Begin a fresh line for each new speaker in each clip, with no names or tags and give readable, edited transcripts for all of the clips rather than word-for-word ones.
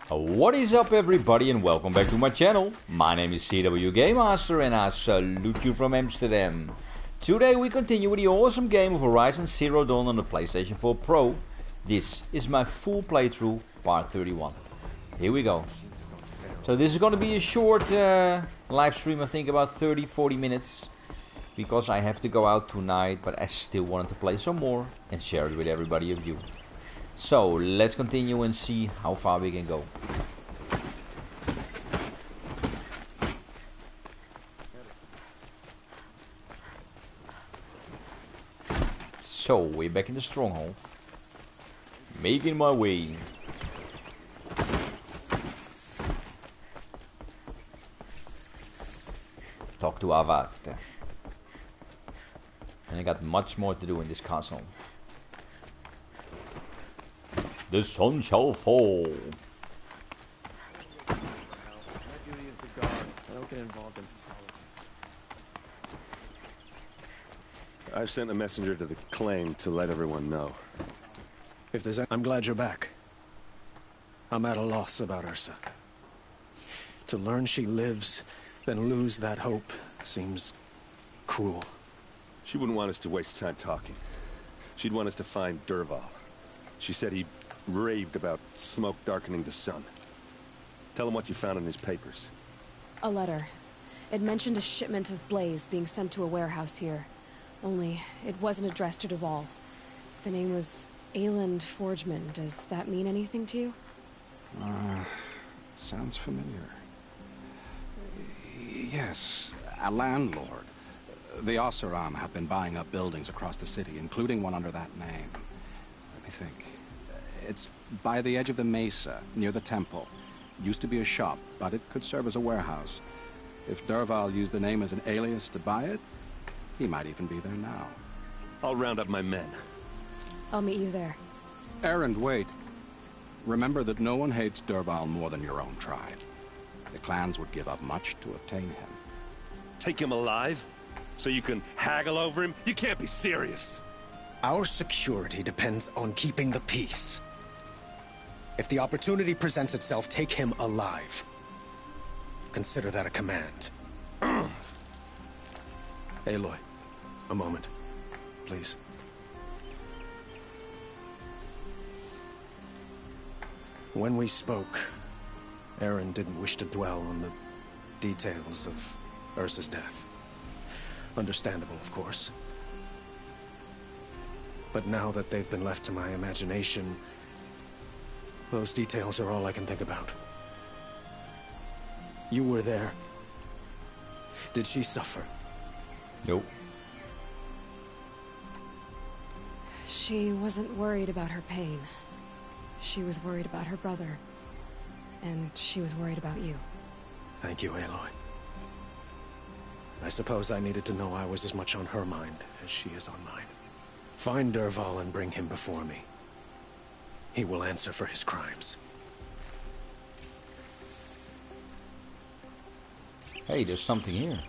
What is up, everybody, and welcome back to my channel. My name is ZWGamemaster and I salute you from Amsterdam. Today we continue with the awesome game of Horizon Zero Dawn on the PS4 Pro. This is my full playthrough, part 31. Here we go. So this is going to be a short live stream, I think about 30-40 minutes. Because I have to go out tonight, but I still wanted to play some more and share it with everybody of you. So let's continue and see how far we can go. So we're back in the stronghold. Making my way. Talk to Avad. And I got much more to do in this castle. The sun shall fall.
My duty is to guard. I don't get involved in politics.
I've sent a messenger to the claim to let everyone know.
If there's I'm glad you're back. I'm at a loss about Ursa. To learn she lives, then lose that hope seems cruel.
She wouldn't want us to waste time talking. She'd want us to find Dervahl. She said he raved about smoke darkening the sun. Tell him what you found in his papers.
A letter. It mentioned a shipment of blaze being sent to a warehouse here. Only, it wasn't addressed to Dervahl. The name was Ayland Forgeman. Does that mean anything to you?
Sounds familiar. Yes, a landlord. The Oseram have been buying up buildings across the city, including one under that name. Let me think. It's by the edge of the mesa, near the temple. Used to be a shop, but it could serve as a warehouse. If Dervahl used the name as an alias to buy it, he might even be there now.
I'll round up my men.
I'll meet you there.
Erend, wait. Remember that no one hates Dervahl more than your own tribe. The clans would give up much to obtain him.
Take him alive? So you can haggle over him? You can't be serious.
Our security depends on keeping the peace. If the opportunity presents itself, take him alive. Consider that a command.
Aloy, a moment, please. When we spoke, Aaron didn't wish to dwell on the details of Ursa's death. Understandable, of course. But now that they've been left to my imagination, those details are all I can think about. You were there. Did she suffer?
Nope.
She wasn't worried about her pain. She was worried about her brother. And she was worried about you.
Thank you, Aloy. I suppose I needed to know I was as much on her mind as she is on mine. Find Dervahl and bring him before me. He will answer for his crimes.
Hey, there's something here.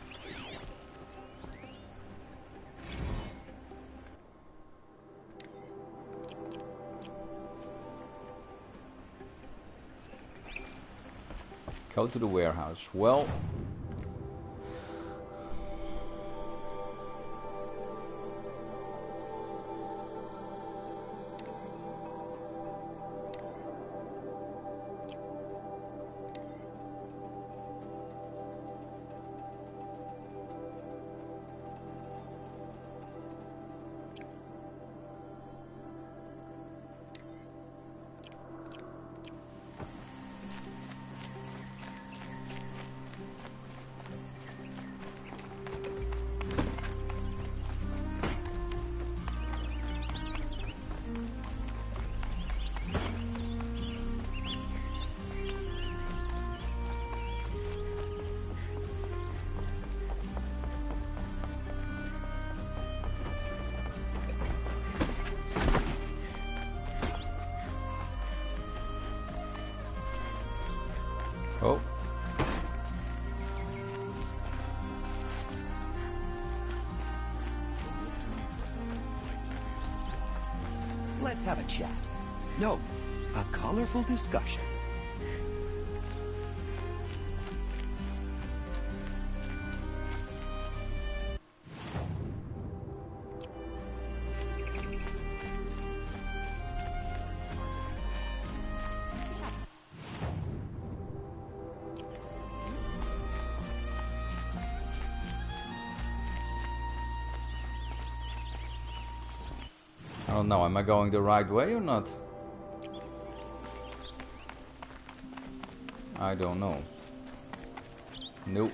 Go to the warehouse. Well, oh.
Let's have a chat. No, a colorful discussion.
I don't know, am I going the right way or not? I don't know. Nope.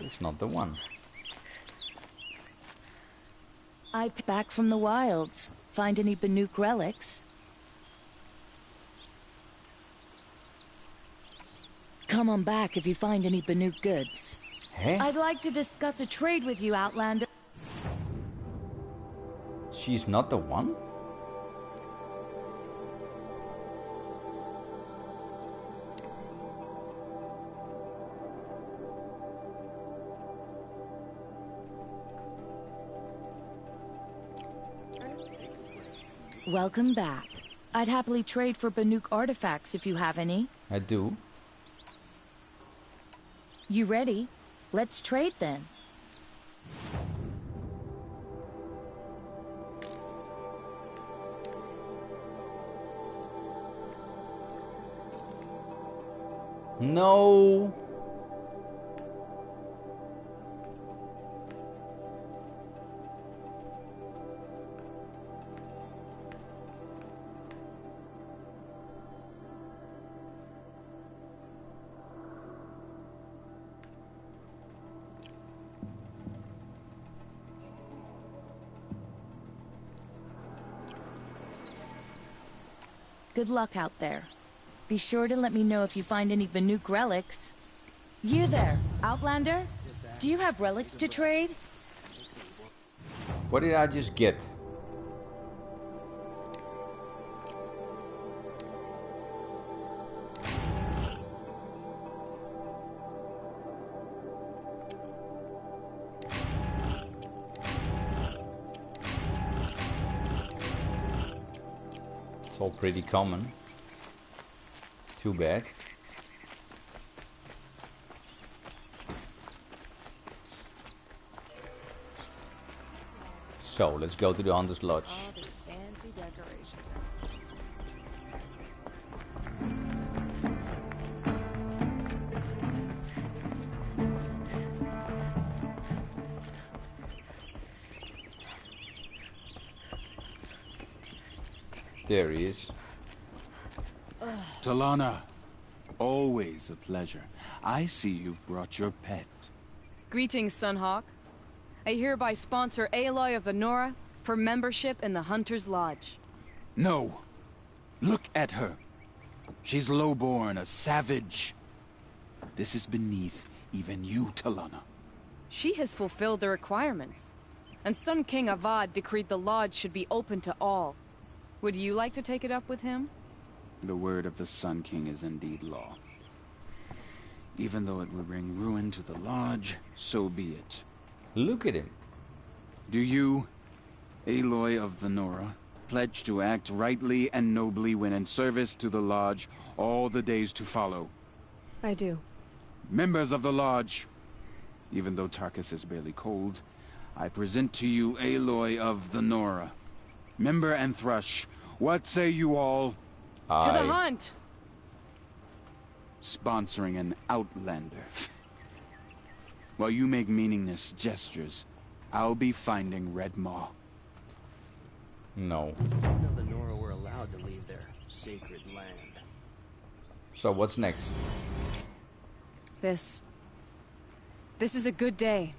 It's not the one.
I back from the wilds. Find any Banuk relics? Come on back if you find any Banuk goods.
Hey?
I'd like to discuss a trade with you, Outlander.
She's not the one?
Welcome back. I'd happily trade for Banuk artifacts if you have any.
I do.
You ready? Let's trade then.
No.
Good luck out there. Be sure to let me know if you find any Banuk relics. You there, Outlander? Do you have relics to trade?
What did I just get? It's all pretty common. Too bad. So, let's go to the Hunter's Lodge.
All these fancy decorations.
There he is.
Talana, always a pleasure. I see you've brought your pet.
Greetings, Sunhawk. I hereby sponsor Aloy of the Nora for membership in the Hunter's Lodge.
No. Look at her. She's lowborn, a savage. This is beneath even you, Talana.
She has fulfilled the requirements, and Sun King Avad decreed the lodge should be open to all. Would you like to take it up with him?
The word of the Sun King is indeed law. Even though it will bring ruin to the lodge, so be it.
Look at him.
Do you, Aloy of the Nora, pledge to act rightly and nobly when in service to the lodge all the days to follow?
I do.
Members of the lodge, even though Tarkus is barely cold, I present to you Aloy of the Nora. Member and Thrush, what say you all?
To the hunt!
Sponsoring an outlander. While you make meaningless gestures, I'll be finding Red Maw.
No.
I didn't know the Nora were allowed to leave their sacred land.
So what's next?
This is a good day.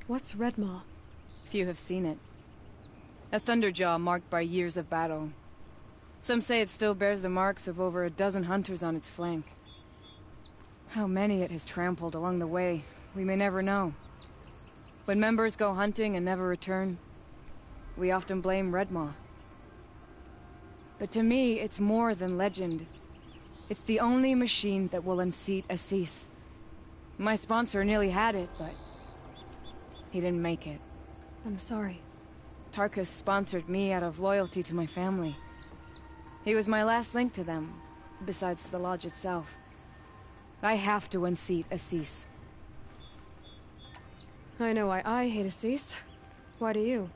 What's Redmaw?
Few have seen it. A thunderjaw marked by years of battle. Some say it still bears the marks of over a dozen hunters on its flank. How many it has trampled along the way, we may never know. When members go hunting and never return, we often blame Redmaw. But to me, it's more than legend. It's the only machine that will unseat Assis. My sponsor nearly had it, but he didn't make it.
I'm sorry.
Tarkus sponsored me out of loyalty to my family. He was my last link to them, besides the lodge itself. I have to unseat Assis.
I know why I hate Assis. Why do you?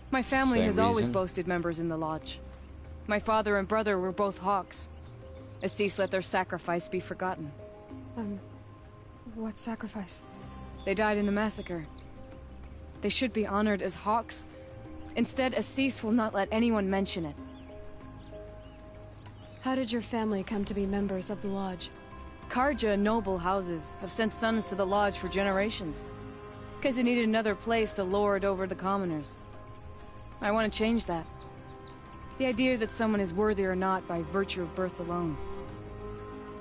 My family
Same
has always
reason.
boasted members in the lodge. My father and brother were both hawks. Assis let their sacrifice be forgotten.
What sacrifice?
They died in a massacre. They should be honored as hawks. Instead, Assis will not let anyone mention it.
How did your family come to be members of the lodge?
Karja noble houses have sent sons to the lodge for generations. Because they needed another place to lord over the commoners. I want to change that. The idea that someone is worthy or not by virtue of birth alone.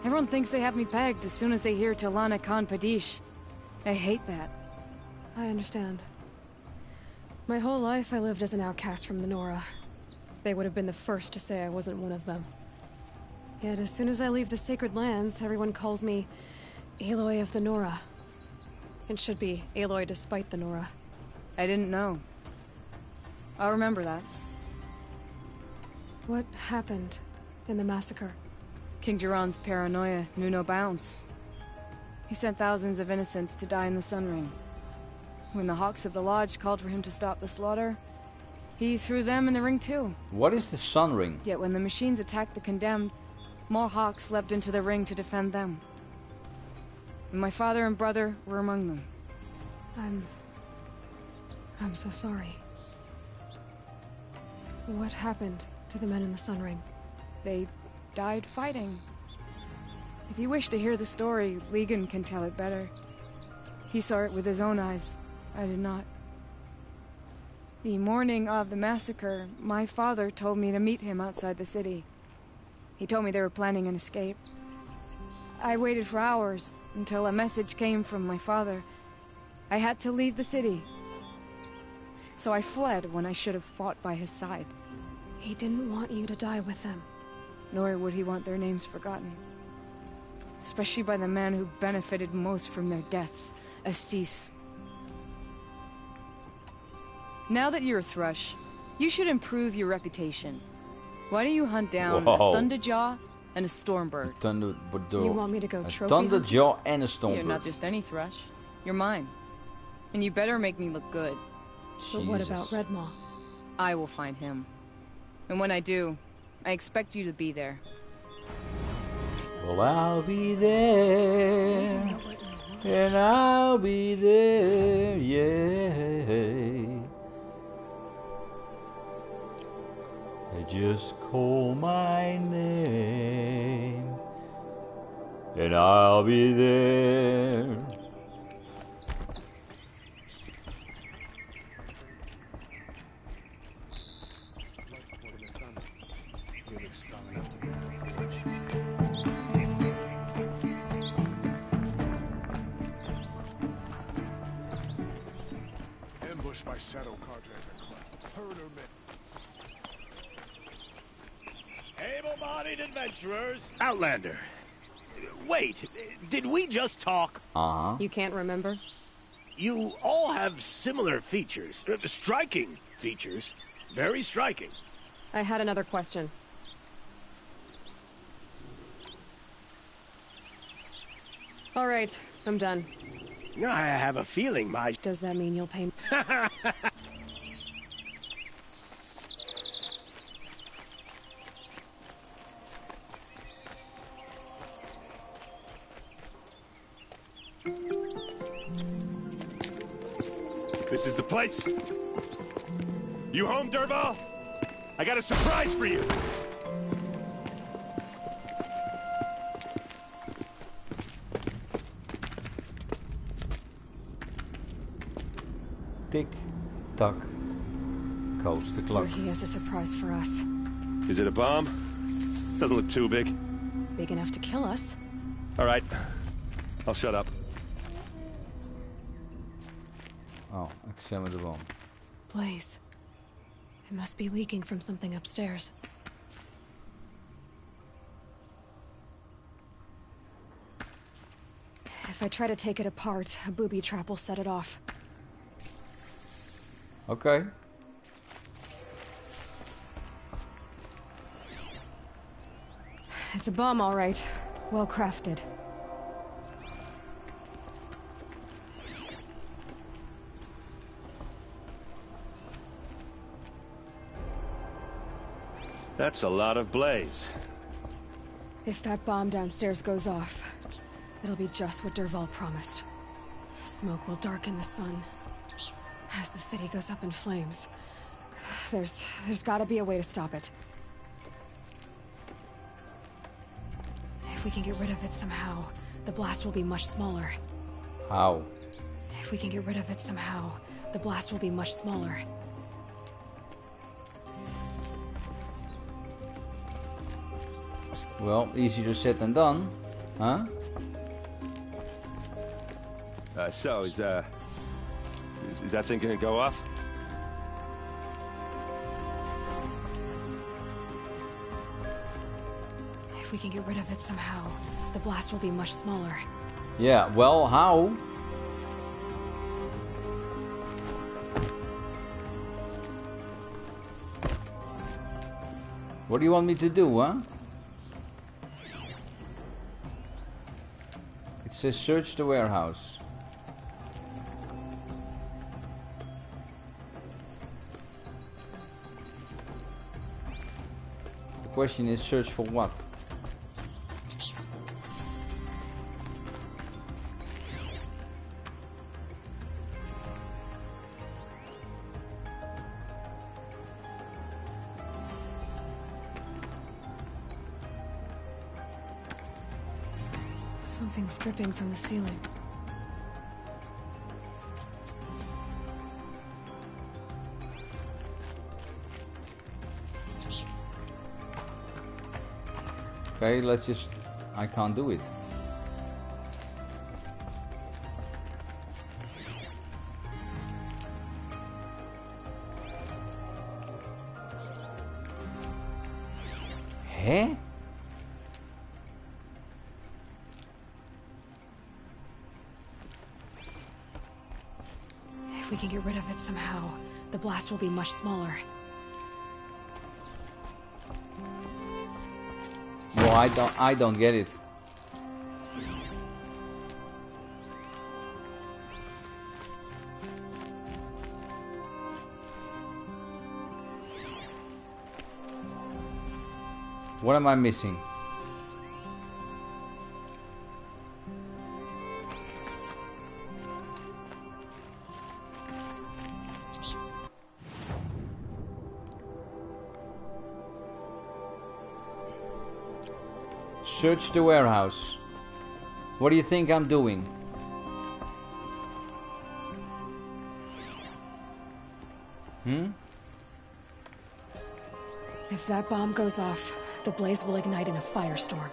Everyone thinks they have me pegged as soon as they hear Talana Khan Padish. I hate that.
I understand. My whole life I lived as an outcast from the Nora. They would have been the first to say I wasn't one of them. Yet as soon as I leave the sacred lands, everyone calls me Aloy of the Nora. It should be Aloy despite the Nora.
I didn't know. I'll remember that.
What happened in the massacre?
King Jiran's paranoia knew no bounds. He sent thousands of innocents to die in the Sun Ring. When the Hawks of the Lodge called for him to stop the slaughter, he threw them in the ring too.
What is the Sun Ring?
Yet when the machines attacked the condemned, more Hawks leapt into the ring to defend them. And my father and brother were among them.
I'm so sorry. What happened to the men in the Sun Ring?
They died fighting. If you wish to hear the story, Legan can tell it better. He saw it with his own eyes. I did not. The morning of the massacre, my father told me to meet him outside the city. He told me they were planning an escape. I waited for hours until a message came from my father. I had to leave the city. So I fled when I should have fought by his side.
He didn't want you to die with them.
Nor would he want their names forgotten. Especially by the man who benefited most from their deaths, Assis. Now that you're a Thrush, you should improve your reputation. Why don't you hunt down a Thunderjaw and a Stormbird?
You want me to go trophy
Thunderjaw and a Stormbird.
You're not just any Thrush. You're mine. And you better make me look good.
But what about Redmaw?
I will find him. And when I do, I expect you to be there.
Well, I'll be there. And I'll be there, yeah. Just call my name, and I'll be there.
Ambushed by Shadow Carja at the cleft. Her and her men.
Able-bodied adventurers. Outlander. Wait, did we just talk?
You can't remember?
You all have similar features. Striking features. Very striking.
I had another question. All right, I'm done.
I have a feeling my...
Does that mean you'll pay me?
This is the place? You home, Dervahl? I got a surprise for you!
Tick, tock, coast the clock.
Or he has a surprise for us.
Is it a bomb? Doesn't look too big.
Big enough to kill us.
All right. I'll shut up.
Oh, examine the bomb.
Blaze. It must be leaking from something upstairs. If I try to take it apart, a booby trap will set it off.
Okay.
It's a bomb, all right. Well crafted.
That's a lot of blaze.
If that bomb downstairs goes off, it'll be just what Dervahl promised. Smoke will darken the sun. As the city goes up in flames, there's gotta be a way to stop it. If we can get rid of it somehow, the blast will be much smaller.
How?
If we can get rid of it somehow, the blast will be much smaller.
Well, easier said than done, huh?
So, is that thing gonna go off?
If we can get rid of it somehow, the blast will be much smaller.
Yeah, well, how? What do you want me to do, huh? It says search the warehouse. The question is, search for what?
Something's dripping from the ceiling.
Okay, let's just... I can't do it. Huh?
If we can get rid of it somehow, the blast will be much smaller.
Well, I don't get it. What am I missing? Search the warehouse. What do you think I'm doing?
If that bomb goes off, the blaze will ignite in a firestorm.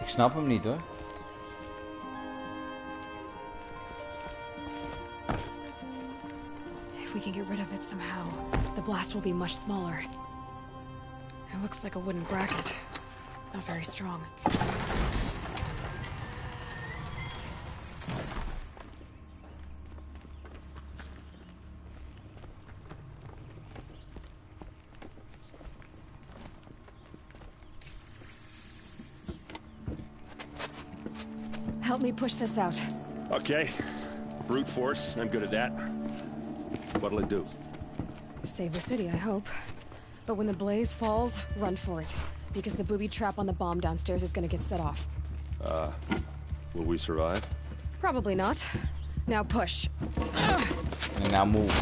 Ik snap hem niet hoor.
If we can get rid of it somehow, the blast will be much smaller. It looks like a wooden bracket. Not very strong. Help me push this out.
Okay. Brute force, I'm good at that. What'll it do?
Save the city, I hope. But when the blaze falls, run for it. Because the booby trap on the bomb downstairs is gonna get set off.
Will we survive?
Probably not. Now push.
And now move.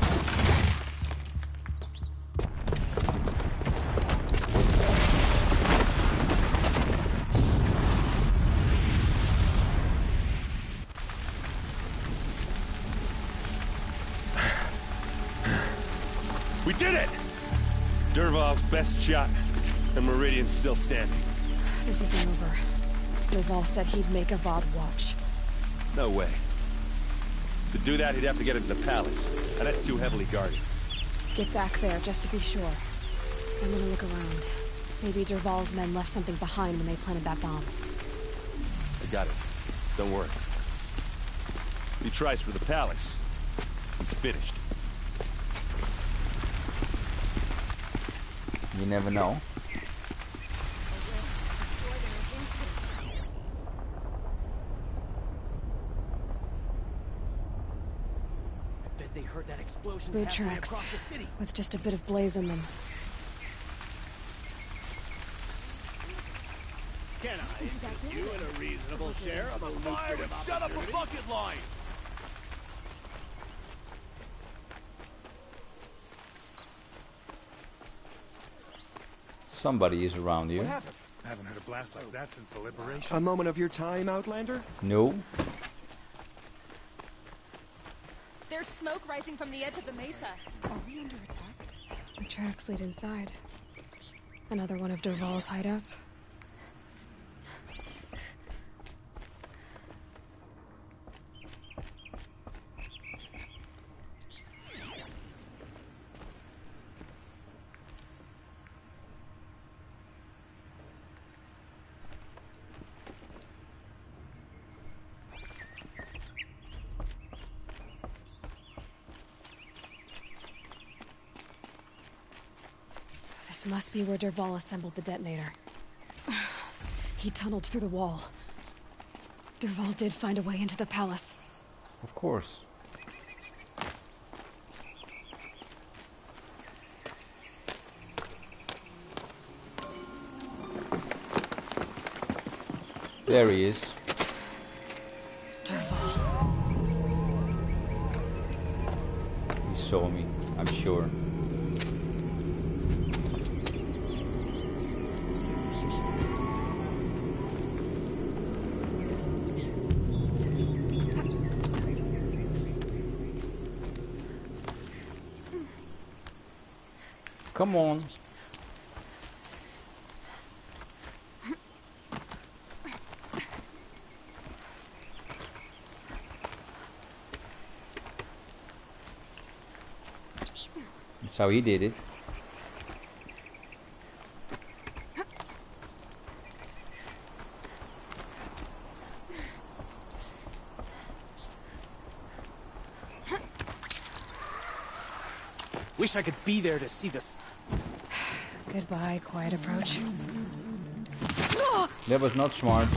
We did it! Dervahl's best shot, and Meridian's still standing.
This isn't over. Dervahl said he'd make a VOD watch.
No way. To do that, he'd have to get into the palace, and that's too heavily guarded.
Get back there, just to be sure. I'm gonna look around. Maybe Dervahl's men left something behind when they planted that bomb.
I got it. Don't worry. If he tries for the palace, he's finished.
You never know.
I bet they heard that explosion
Boot
halfway
tracks,
across the city.
with just a bit of blaze in them.
Can I interest you in a reasonable share of a lucrative
Shut up a
opportunity?
bucket line!
Somebody is around
What
here.
happened? I haven't heard a blast like that since the liberation.
A moment of your time, Outlander?
No.
There's smoke rising from the edge of the mesa. Are we under attack?
The tracks lead inside. Another one of Dervahl's hideouts. This must be where Dervahl assembled the detonator. He tunneled through the wall. Dervahl did find a way into the palace.
Of course. There he is.
Dervahl.
He saw me, I'm sure. Come on. That's how he did it.
Wish I could be there to see this.
Goodbye, quiet approach.
That was not smart.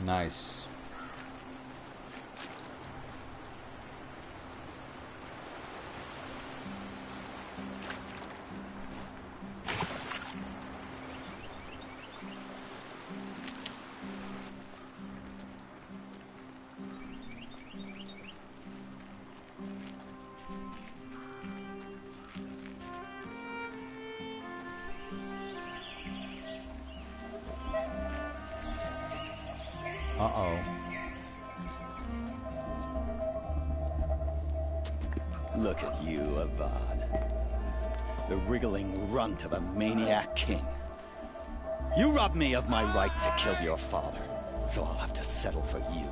Nice. Uh-oh.
Look at you, Avad. The wriggling runt of a maniac king. You robbed me of my right to kill your father, so I'll have to settle for you.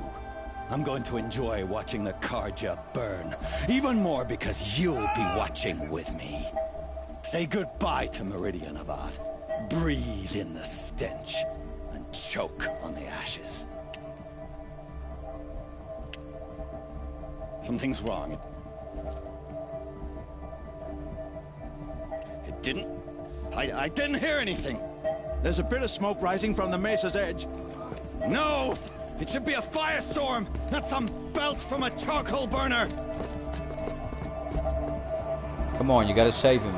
I'm going to enjoy watching the Karja burn, even more because you'll be watching with me. Say goodbye to Meridian, Avad. Breathe in the stench, and choke on the ashes. Something's wrong. It didn't... I didn't hear anything.
There's a bit of smoke rising from the mesa's edge.
No! It should be a firestorm, not some belch from a charcoal burner!
Come on, you gotta save him.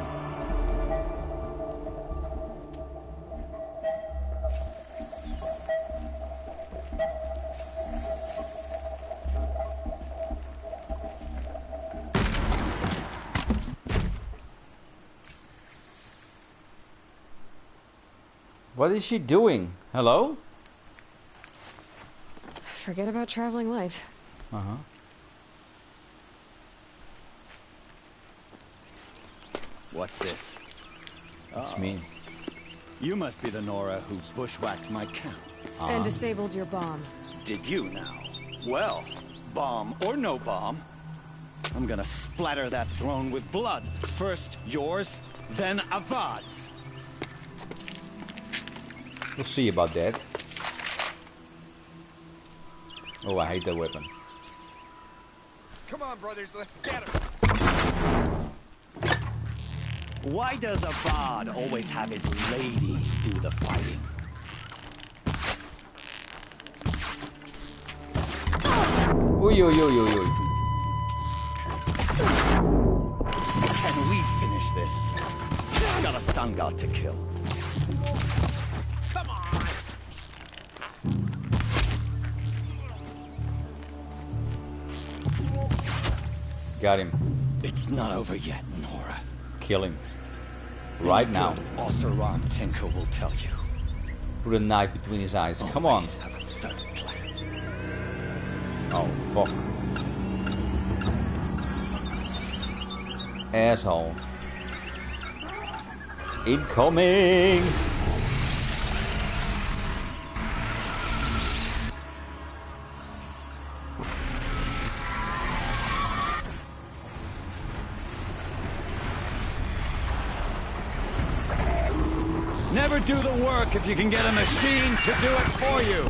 What is she doing? Hello?
Forget about traveling light.
Uh-huh.
What's this?
That's me.
You must be the Nora who bushwhacked my camp.
And disabled your bomb.
Did you now? Well, bomb or no bomb, I'm gonna splatter that throne with blood. First yours, then Avad's.
We'll see about that. Oh, I hate that weapon.
Come on, brothers, let's get him.
Why does Avad always have his ladies do the fighting?
Oi, oi, oi, oi, oi.
Can we finish this? I've got a sun god to kill.
Come on.
Got him.
It's not over yet, Nora.
Kill him. Right now.
Oseram Tinker will tell you.
Put a knife between his eyes. Come on.
Have a third plan.
Oh, fuck. Asshole. Incoming!
Never do the work if you can get a machine to do it for you.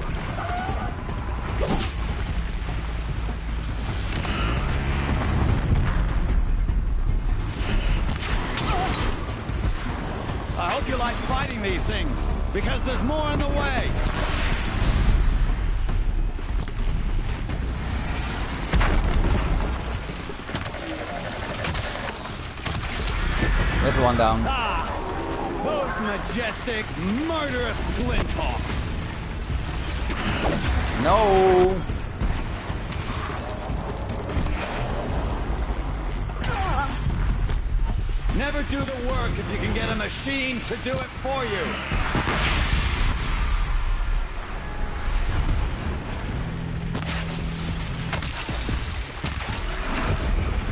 I hope you like fighting these things, because there's more in the way.
There's one down.
Those majestic, murderous Flinthawks.
No!
Never do the work if you can get a machine to do it for you.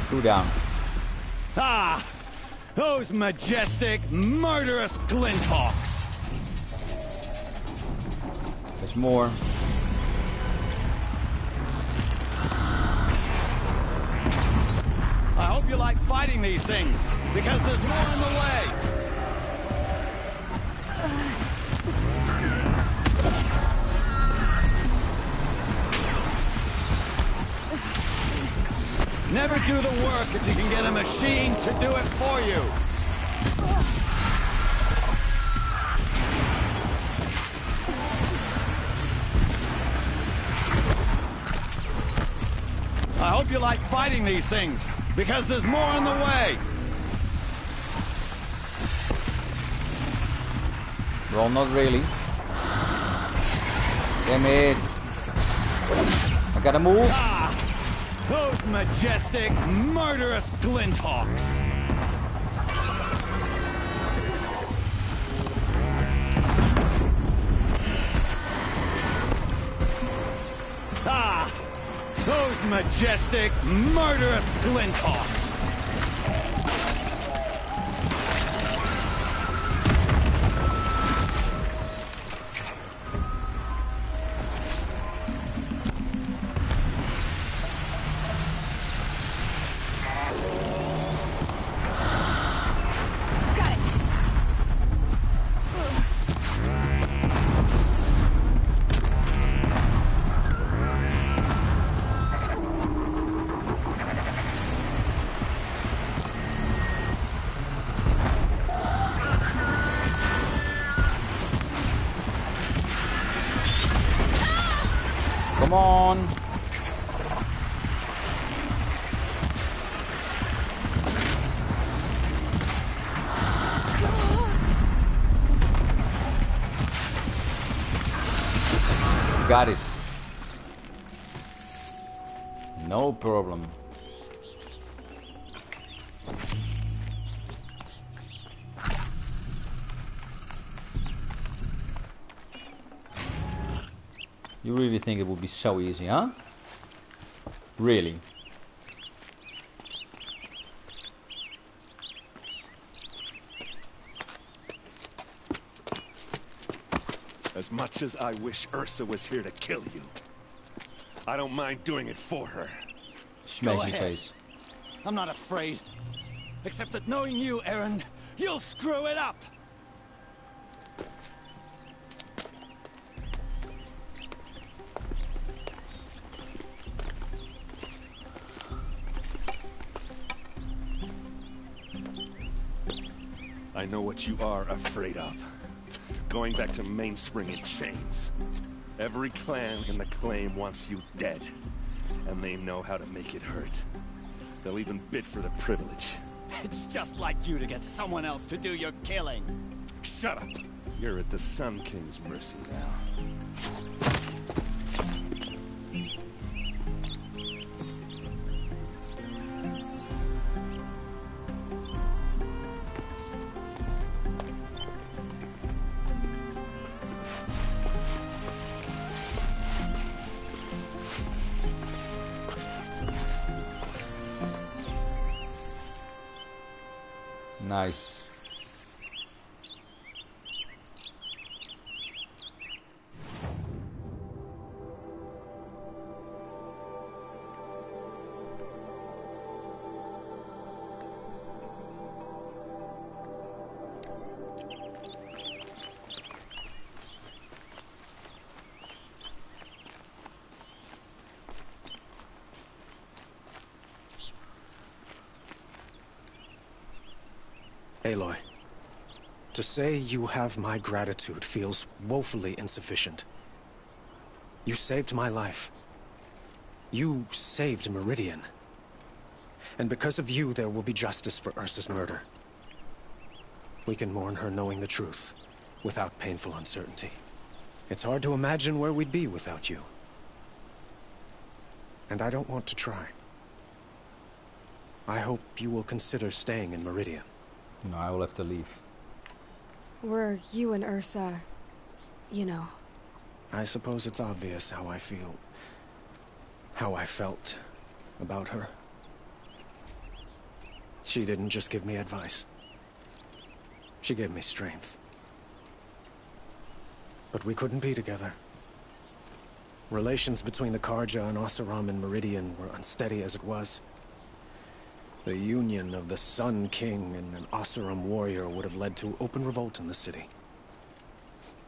Two down.
Those majestic, murderous Flinthawks.
There's more.
I hope you like fighting these things, because there's more in the way. Never do the work if you can get a machine to do it for you. I hope you like fighting these things, because there's more in the way.
Well, not really. Damn it. I gotta move.
Those majestic, murderous Flinthawks. Those majestic, murderous Flinthawks.
Come on. Got it. No problem. You really think it would be so easy, huh? Really?
As much as I wish Ursa was here to kill you, I don't mind doing it for her.
Smashy face.
I'm not afraid. Except that knowing you, Aaron, you'll screw it up!
I know what you are afraid of. Going back to Mainspring in chains. Every clan in the claim wants you dead. And they know how to make it hurt. They'll even bid for the privilege.
It's just like you to get someone else to do your killing.
Shut up! You're at the Sun King's mercy now.
Nice.
Aloy, to say you have my gratitude feels woefully insufficient. You saved my life. You saved Meridian. And because of you, there will be justice for Ursa's murder. We can mourn her knowing the truth, without painful uncertainty. It's hard to imagine where we'd be without you. And I don't want to try. I hope you will consider staying in Meridian.
No, I will have to leave.
Were you and Ursa, you know?
I suppose it's obvious how I feel. How I felt about her. She didn't just give me advice. She gave me strength. But we couldn't be together. Relations between the Karja and Oseram and Meridian were unsteady as it was. The union of the Sun King and an Oseram warrior would have led to open revolt in the city.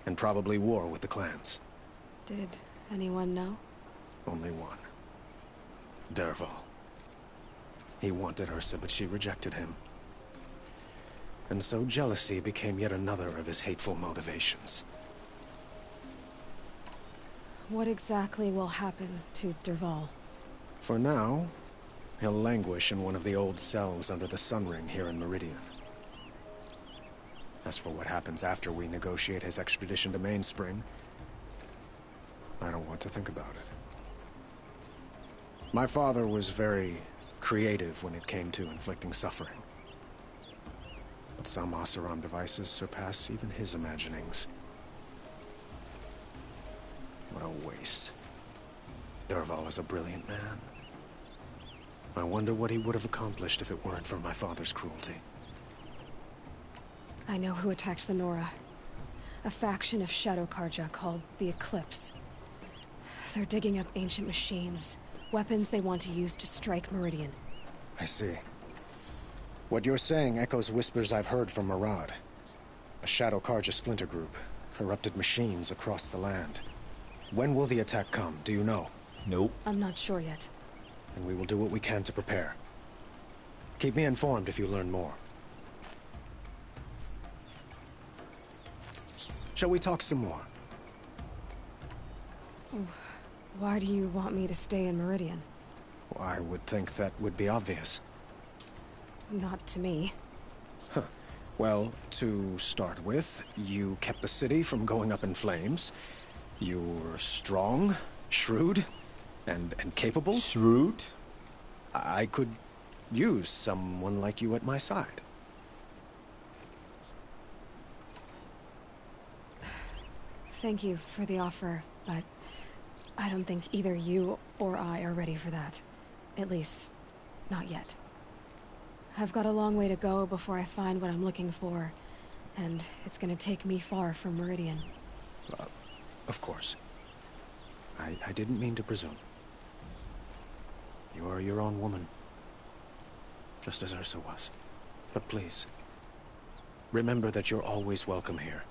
And probably war with the clans.
Did anyone know?
Only one. Dervahl. He wanted Ursa, but she rejected him. And so jealousy became yet another of his hateful motivations.
What exactly will happen to Dervahl?
For now, he'll languish in one of the old cells under the Sun Ring here in Meridian. As for what happens after we negotiate his extradition to Mainspring, I don't want to think about it. My father was very creative when it came to inflicting suffering. But some Oseram devices surpass even his imaginings. What a waste. Dervahl is a brilliant man. I wonder what he would have accomplished if it weren't for my father's cruelty.
I know who attacked the Nora. A faction of Shadow Karja called the Eclipse. They're digging up ancient machines, weapons they want to use to strike Meridian.
I see. What you're saying echoes whispers I've heard from Murad. A Shadow Karja splinter group, corrupted machines across the land. When will the attack come, do you know?
Nope.
I'm not sure yet.
And we will do what we can to prepare. Keep me informed if you learn more. Shall we talk some more?
Why do you want me to stay in Meridian?
Well, I would think that would be obvious.
Not to me.
Huh. Well, to start with, you kept the city from going up in flames. You were strong, shrewd, and capable.
Shrewd?
I could use someone like you at my side.
Thank you for the offer, but I don't think either you or I are ready for that. At least, not yet. I've got a long way to go before I find what I'm looking for, and it's gonna take me far from Meridian.
Of course. I didn't mean to presume. You are your own woman, just as Ursa was. But please, remember that you're always welcome here.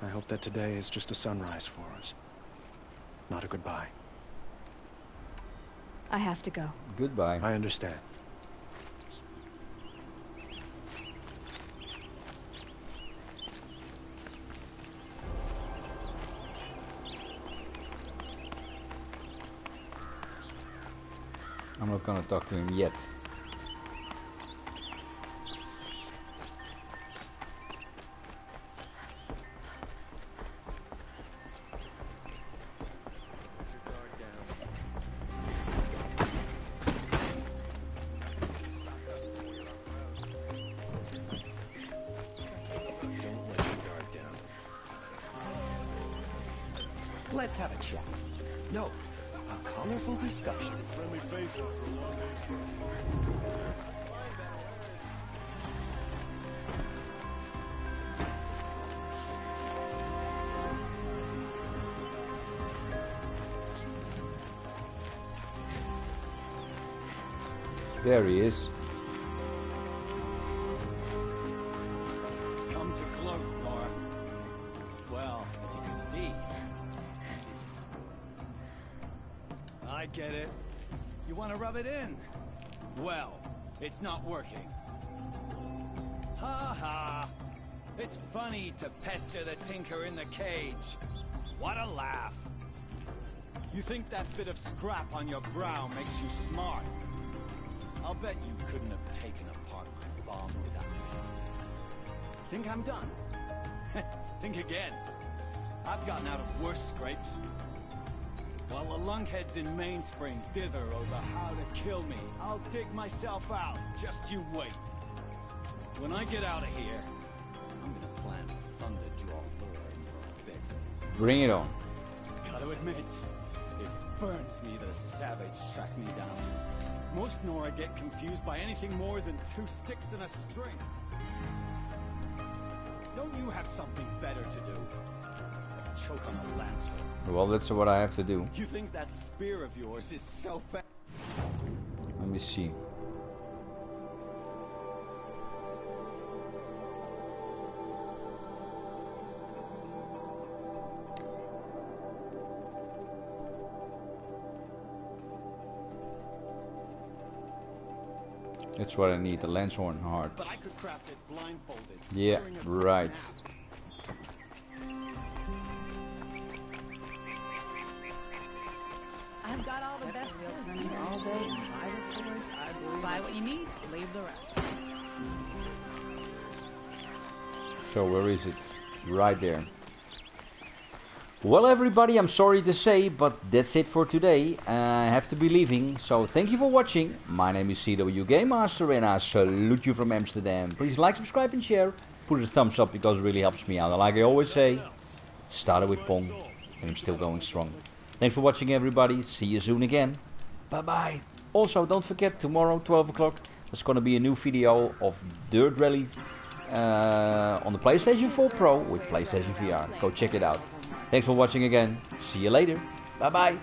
I hope that today is just a sunrise for us, not a goodbye.
I have to go.
Goodbye.
I understand.
I'm not gonna talk to him yet.
Let's have a chat. No, a colorful discussion.
Friendly face up for a long day's
There he is.
Come to cloak, Laura. Well, as you can see, I get it. You want to rub it in? Well, it's not working. Ha ha! It's funny to pester the tinker in the cage. What a laugh! You think that bit of scrap on your brow makes you smart? I'll bet you couldn't have taken apart my bomb without me. Think I'm done? Think again. I've gotten out of worse scrapes. While the lunkheads in Mainspring dither over how to kill me, I'll dig myself out. Just you wait. When I get out of here, I'm gonna plant a Thunderjaw lure in your bedroom.
Bring it on.
Gotta admit, it burns me the savage track me down. Most Nora get confused by anything more than two sticks and a string. Don't you have something better to do? Choke on a lancer.
Well, that's what I have to do.
You think that spear of yours is so fast?
Let me see. That's what I need, the Lanthorn heart.
But I could craft it blindfolded.
Yeah, right.
I've got all the best turning all day. Buy what you need, leave the rest.
So where is it? Right there. Well, everybody, I'm sorry to say, but that's it for today. I have to be leaving, so thank you for watching. My name is ZWGamemaster, and I salute you from Amsterdam. Please like, subscribe, and share. Put a thumbs up because it really helps me out. And like I always say, started with Pong, and I'm still going strong. Thanks for watching, everybody. See you soon again. Bye-bye. Also, don't forget, tomorrow, 12 o'clock, there's going to be a new video of Dirt Rally on the PlayStation 4 Pro with PlayStation VR. Go check it out. Thanks for watching again. See you later. Bye bye.